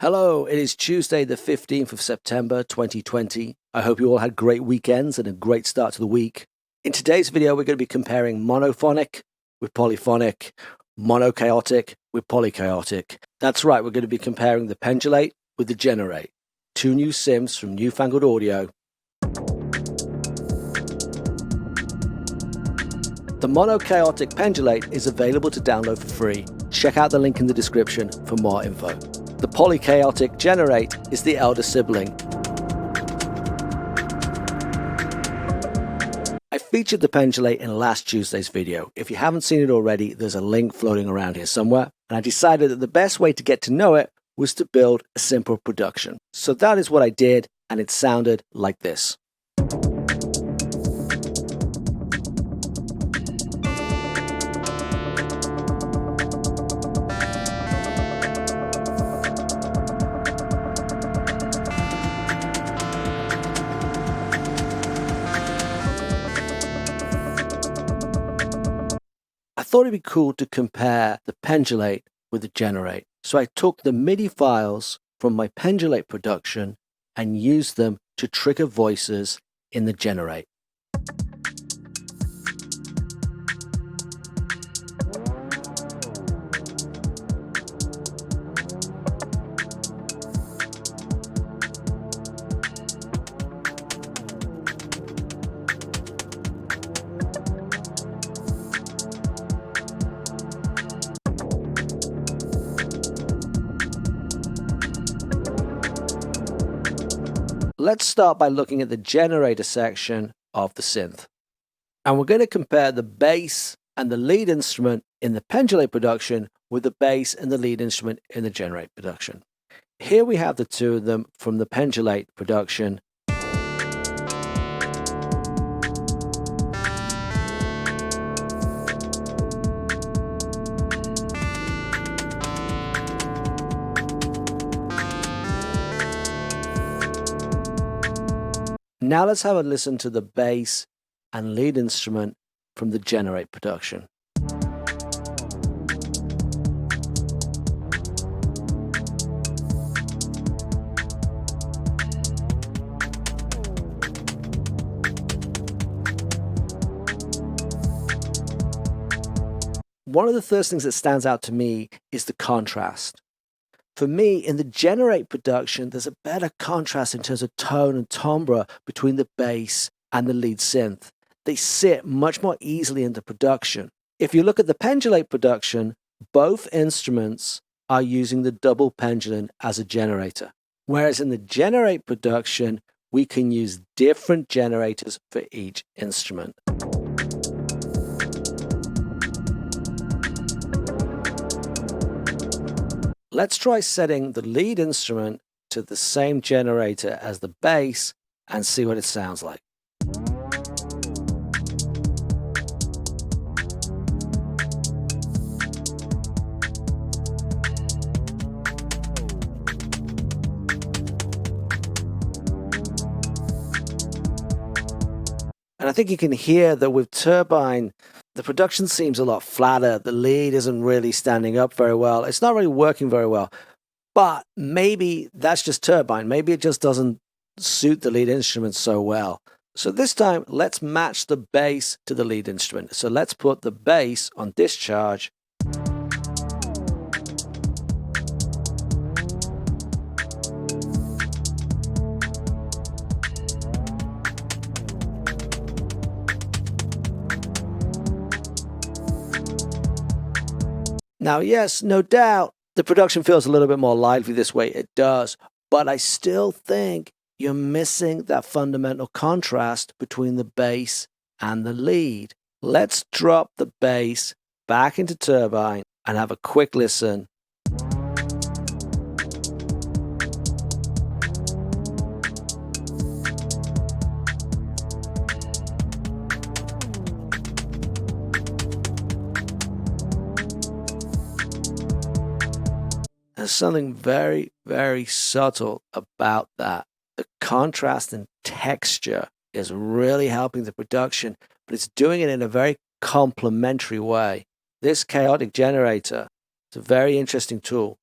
Hello, it is Tuesday the 15th of September 2020. I hope you all had great weekends and a great start to the week. In today's video, we're going to be comparing monophonic with polyphonic, monochaotic with polychaotic. That's right, we're going to be comparing the Pendulate with the Generate, two new synths from Newfangled Audio. The monochaotic Pendulate is available to download for free. Check out the link in the description for more info. The polychaotic Generate is the elder sibling. I featured the Pendulate in last Tuesday's video. If you haven't seen it already, there's a link floating around here somewhere, and I decided that the best way to get to know it was to build a simple production. So that is what I did, and it sounded like this. I thought it'd be cool to compare the Pendulate with the Generate. So I took the MIDI files from my Pendulate production and used them to trigger voices in the Generate. Let's start by looking at the generator section of the synth. And we're going to compare the bass and the lead instrument in the Pendulate production with the bass and the lead instrument in the Generate production. Here we have the two of them from the Pendulate production. Now let's have a listen to the bass and lead instrument from the Generate production. One of the first things that stands out to me is the contrast. For me, in the Generate production, there's a better contrast in terms of tone and timbre between the bass and the lead synth. They sit much more easily in the production. If you look at the Pendulate production, both instruments are using the double pendulum as a generator. Whereas in the Generate production, we can use different generators for each instrument. Let's try setting the lead instrument to the same generator as the bass and see what it sounds like. And I think you can hear that with Turbine, the production seems a lot flatter. The lead isn't really standing up very well. It's not really working very well. But maybe that's just Turbine. Maybe it just doesn't suit the lead instrument so well. So this time, let's match the bass to the lead instrument. So let's put the bass on Discharge. Now, yes, no doubt, the production feels a little bit more lively this way. It does. But I still think you're missing that fundamental contrast between the bass and the lead. Let's drop the bass back into Turbine and have a quick listen. There's something very, very subtle about that. The contrast and texture is really helping the production, but it's doing it in a very complementary way. This chaotic generator is a very interesting tool.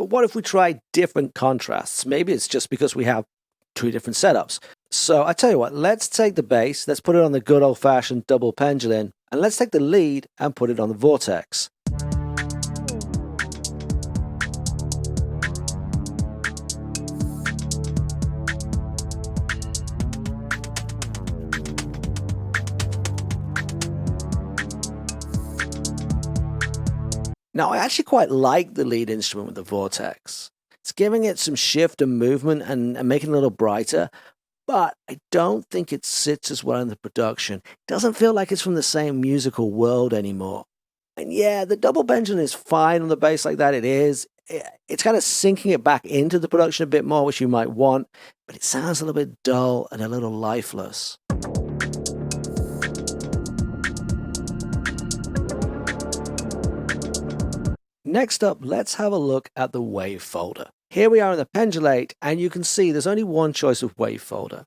But what if we try different contrasts? Maybe it's just because we have two different setups. So I tell you what, let's take the bass, let's put it on the good old-fashioned double pendulum, and let's take the lead and put it on the Vortex. Now, I actually quite like the lead instrument with the Vortex. It's giving it some shift and movement and making it a little brighter, but I don't think it sits as well in the production. It doesn't feel like it's from the same musical world anymore. And yeah, the double pendulum is fine on the bass like that, it is. It's kind of sinking it back into the production a bit more, which you might want, but it sounds a little bit dull and a little lifeless. Next up, let's have a look at the wave folder. Here we are in the Pendulate, and you can see there's only one choice of wave folder.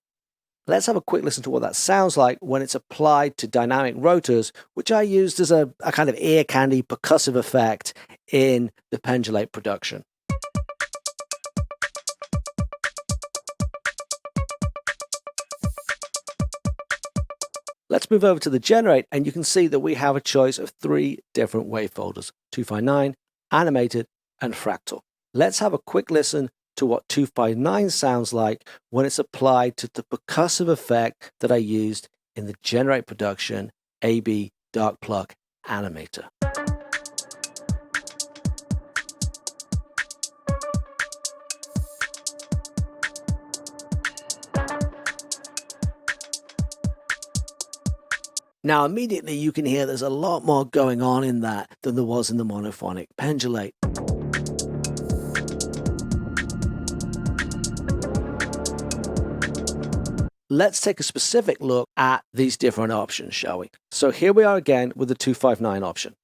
Let's have a quick listen to what that sounds like when it's applied to dynamic rotors, which I used as a kind of ear candy percussive effect in the Pendulate production. Let's move over to the Generate, and you can see that we have a choice of three different wave folders: 259, Animated, and Fractal. Let's have a quick listen to what 259 sounds like when it's applied to the percussive effect that I used in the Generate production AB Dark Plug Animator. Now, immediately you can hear there's a lot more going on in that than there was in the monophonic Pendulate. Let's take a specific look at these different options, shall we? So here we are again with the 259 option.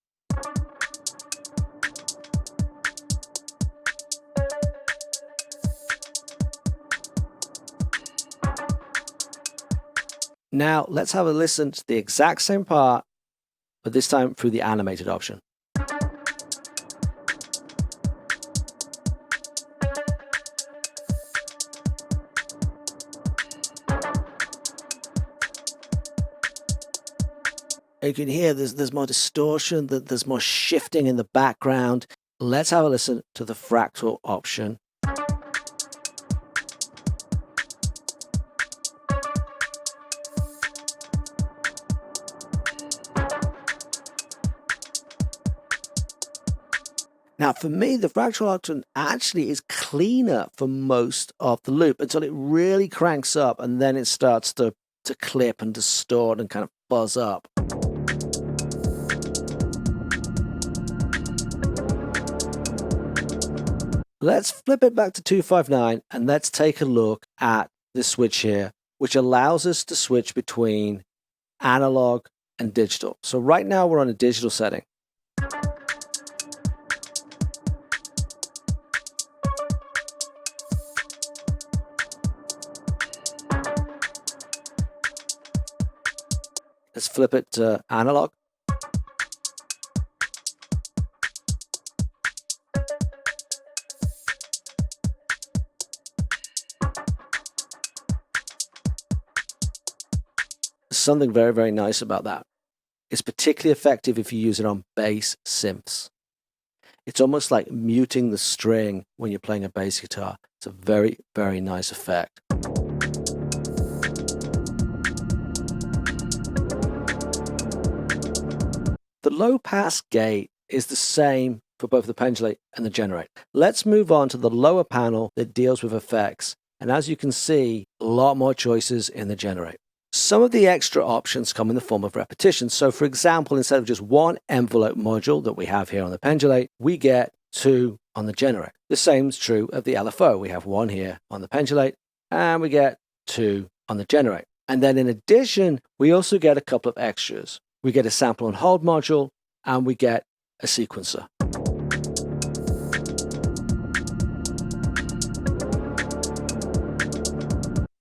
Now, let's have a listen to the exact same part, but this time through the animated option. You can hear there's more distortion, there's more shifting in the background. Let's have a listen to the Fractal option. Now, for me, the Fractal option actually is cleaner for most of the loop until it really cranks up, and then it starts to clip and distort and kind of fuzz up. Let's flip it back to 259 and let's take a look at this switch here, which allows us to switch between analog and digital. So right now we're on a digital setting. Let's flip it to analog. Something very, very nice about that. It's particularly effective if you use it on bass synths. It's almost like muting the string when you're playing a bass guitar. It's a very, very nice effect. The low pass gate is the same for both the Pendulate and the Generate. Let's move on to the lower panel that deals with effects. And as you can see, a lot more choices in the Generate. Some of the extra options come in the form of repetition. So for example, instead of just one envelope module that we have here on the Pendulate, we get two on the Generate. The same is true of the LFO. We have one here on the Pendulate and we get two on the Generate. And then in addition, we also get a couple of extras. We get a sample and hold module and we get a sequencer.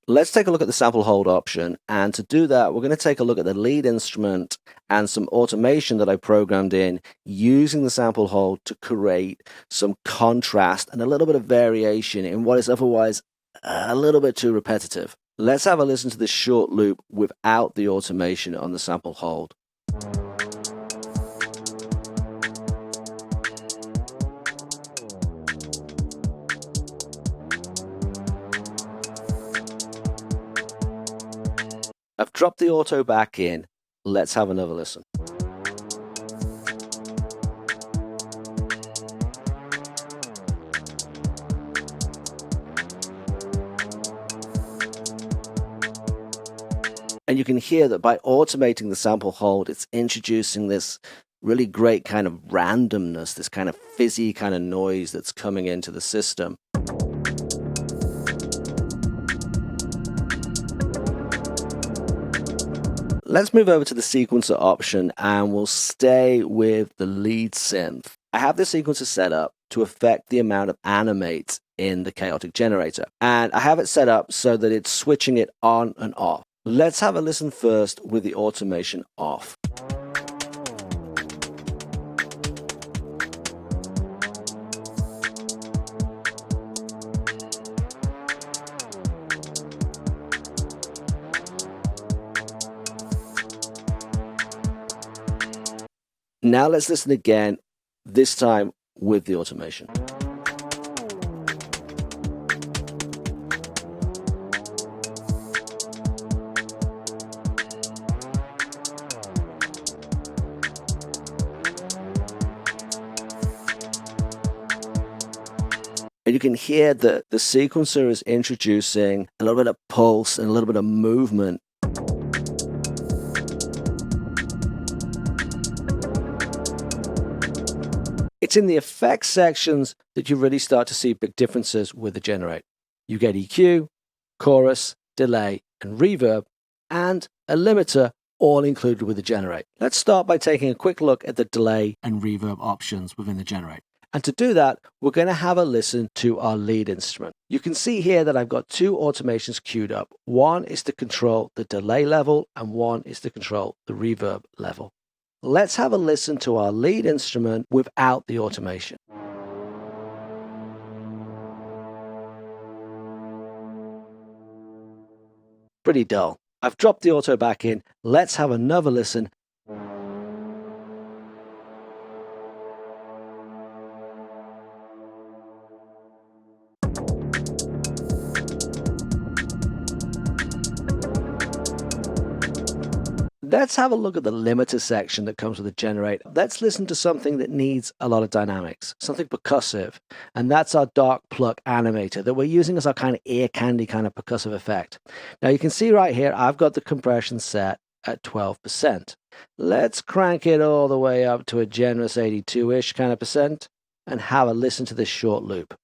Let's take a look at the sample hold option, and to do that, we're going to take a look at the lead instrument and some automation that I programmed in using the sample hold to create some contrast and a little bit of variation in what is otherwise a little bit too repetitive. Let's have a listen to this short loop without the automation on the sample hold. I've dropped the auto back in. Let's have another listen. And you can hear that by automating the sample hold, it's introducing this really great kind of randomness, this kind of fizzy kind of noise that's coming into the system. Let's move over to the sequencer option and we'll stay with the lead synth. I have the sequencer set up to affect the amount of animates in the chaotic generator. And I have it set up so that it's switching it on and off. Let's have a listen first with the automation off. Now let's listen again, this time with the automation. And you can hear that the sequencer is introducing a little bit of pulse and a little bit of movement. It's in the effects sections that you really start to see big differences with the generator. You get EQ, chorus, delay, and reverb, and a limiter all included with the generator. Let's start by taking a quick look at the delay and reverb options within the generator. And to do that, we're going to have a listen to our lead instrument. You can see here that I've got two automations queued up. One is to control the delay level, and one is to control the reverb level. Let's have a listen to our lead instrument without the automation. Pretty dull. I've dropped the auto back in. Let's have another listen. Let's have a look at the limiter section that comes with the generator. Let's listen to something that needs a lot of dynamics, something percussive, and that's our dark pluck animator that we're using as our kind of ear candy kind of percussive effect. Now you can see right here, I've got the compression set at 12%. Let's crank it all the way up to a generous 82-ish kind of percent and have a listen to this short loop.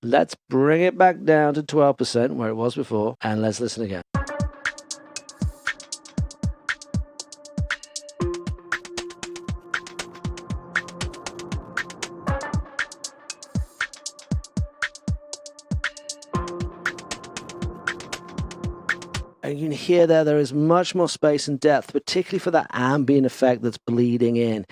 Let's bring it back down to 12% where it was before, and let's listen again. And you can hear there is much more space and depth, particularly for that ambient effect that's bleeding in.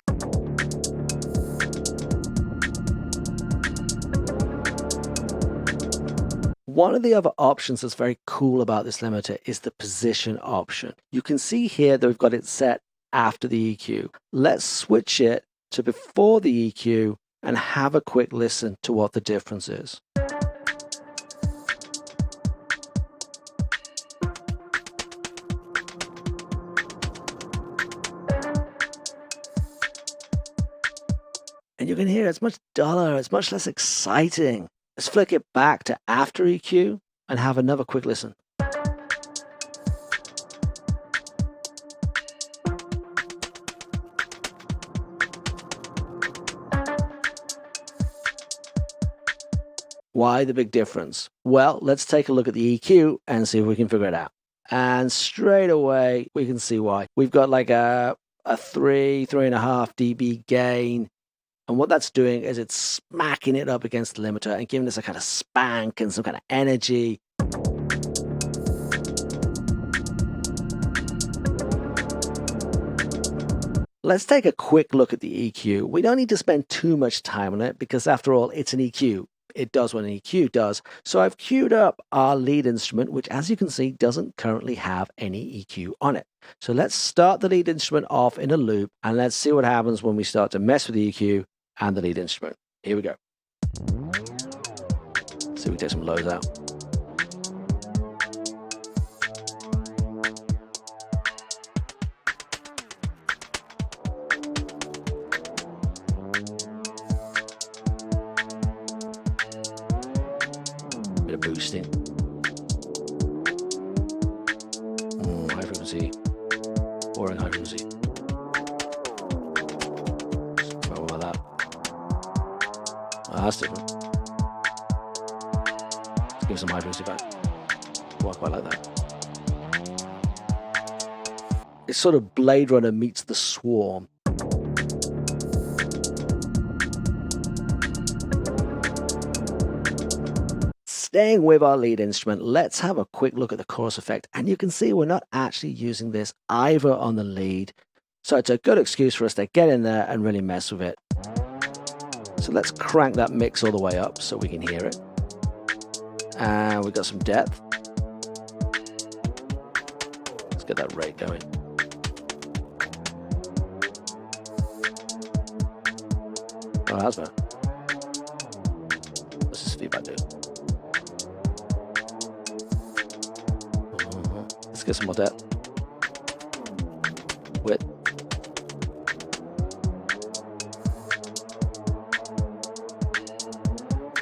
One of the other options that's very cool about this limiter is the position option. You can see here that we've got it set after the EQ. Let's switch it to before the EQ and have a quick listen to what the difference is. And you can hear it's much duller, it's much less exciting. Let's flick it back to after EQ and have another quick listen. Why the big difference? Well, let's take a look at the EQ and see if we can figure it out. And straight away, we can see why. We've got like a 3.5 dB gain. And what that's doing is it's smacking it up against the limiter and giving us a kind of spank and some kind of energy. Let's take a quick look at the EQ. We don't need to spend too much time on it because after all, it's an EQ. It does what an EQ does. So I've queued up our lead instrument, which as you can see, doesn't currently have any EQ on it. So let's start the lead instrument off in a loop and let's see what happens when we start to mess with the EQ and the lead instrument. Here we go. See if we take some lows out. Bit of boosting. High frequency. Boring high frequency. What about that? Oh, that's different. Let's give some high frequency back. Oh, I quite like that. It's sort of Blade Runner meets The Swarm. Staying with our lead instrument, let's have a quick look at the chorus effect. And you can see we're not actually using this either on the lead. So it's a good excuse for us to get in there and really mess with it. So let's crank that mix all the way up so we can hear it. And we've got some depth. Let's get that rate going. Oh, that's better. What's this feedback do? Let's get some more depth. Width.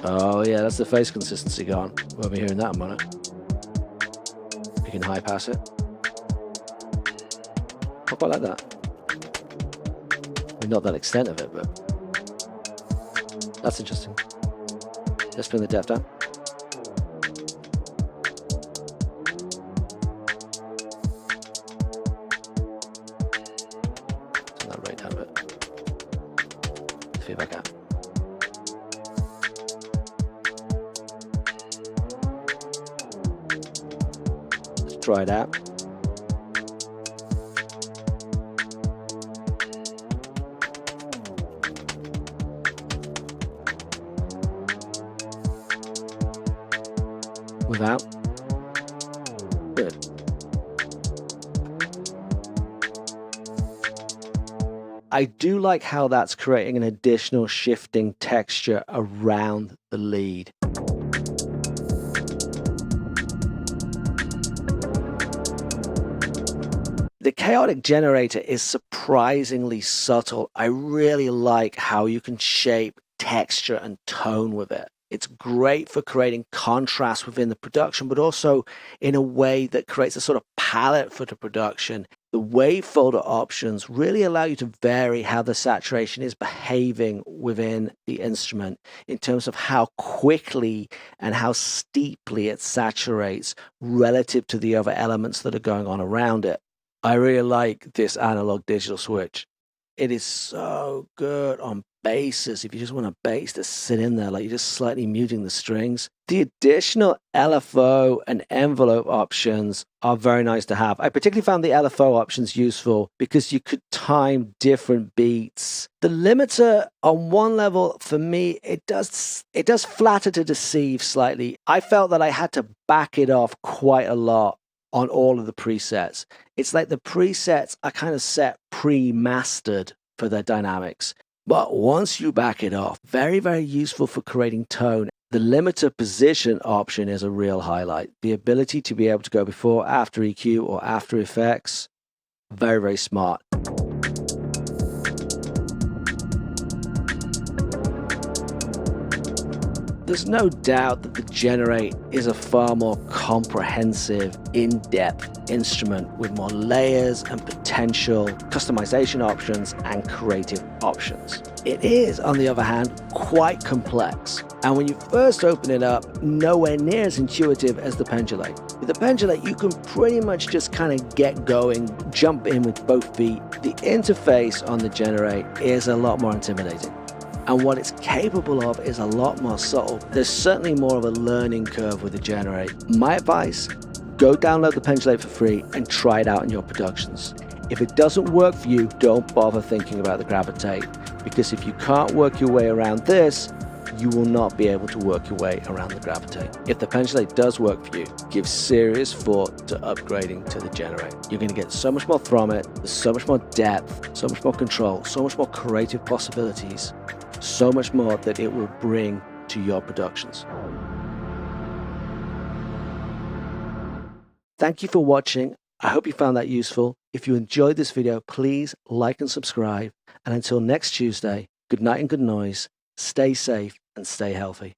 Oh yeah, that's the phase consistency gone. We'll be hearing that in a minute. You can high pass it. I quite like that. I mean, not that extent of it, but that's interesting. Let's bring the depth down. Turn that rate down a bit. Feedback out. Let's try it out. Without. Good. I do like how that's creating an additional shifting texture around the lead. The chaotic generator is surprisingly subtle. I really like how you can shape texture and tone with it. It's great for creating contrast within the production, but also in a way that creates a sort of palette for the production. The wave folder options really allow you to vary how the saturation is behaving within the instrument in terms of how quickly and how steeply it saturates relative to the other elements that are going on around it. I really like this analog digital switch. It is so good on basses. If you just want a bass to sit in there, like you're just slightly muting the strings. The additional LFO and envelope options are very nice to have. I particularly found the LFO options useful because you could time different beats. The limiter on one level, for me, it does flatter to deceive slightly. I felt that I had to back it off quite a lot on all of the presets. It's like the presets are kind of set pre-mastered for their dynamics. But once you back it off, very, very useful for creating tone. The limiter position option is a real highlight. The ability to be able to go before, after EQ, or after effects, very, very smart. There's no doubt that the Generate is a far more comprehensive, in-depth instrument with more layers and potential customization options and creative options. It is, on the other hand, quite complex. And when you first open it up, nowhere near as intuitive as the Pendulate. With the Pendulate, you can pretty much just kind of get going, jump in with both feet. The interface on the Generate is a lot more intimidating. And what it's capable of is a lot more subtle. There's certainly more of a learning curve with the Generate. My advice, go download the Pendulate for free and try it out in your productions. If it doesn't work for you, don't bother thinking about the Gravitate, because if you can't work your way around this, you will not be able to work your way around the Gravitate. If the Pendulate does work for you, give serious thought to upgrading to the Generate. You're going to get so much more from it, there's so much more depth, so much more control, so much more creative possibilities, so much more that it will bring to your productions. Thank you for watching. I hope you found that useful. If you enjoyed this video, please like and subscribe. And until next Tuesday, good night and good noise. Stay safe and stay healthy.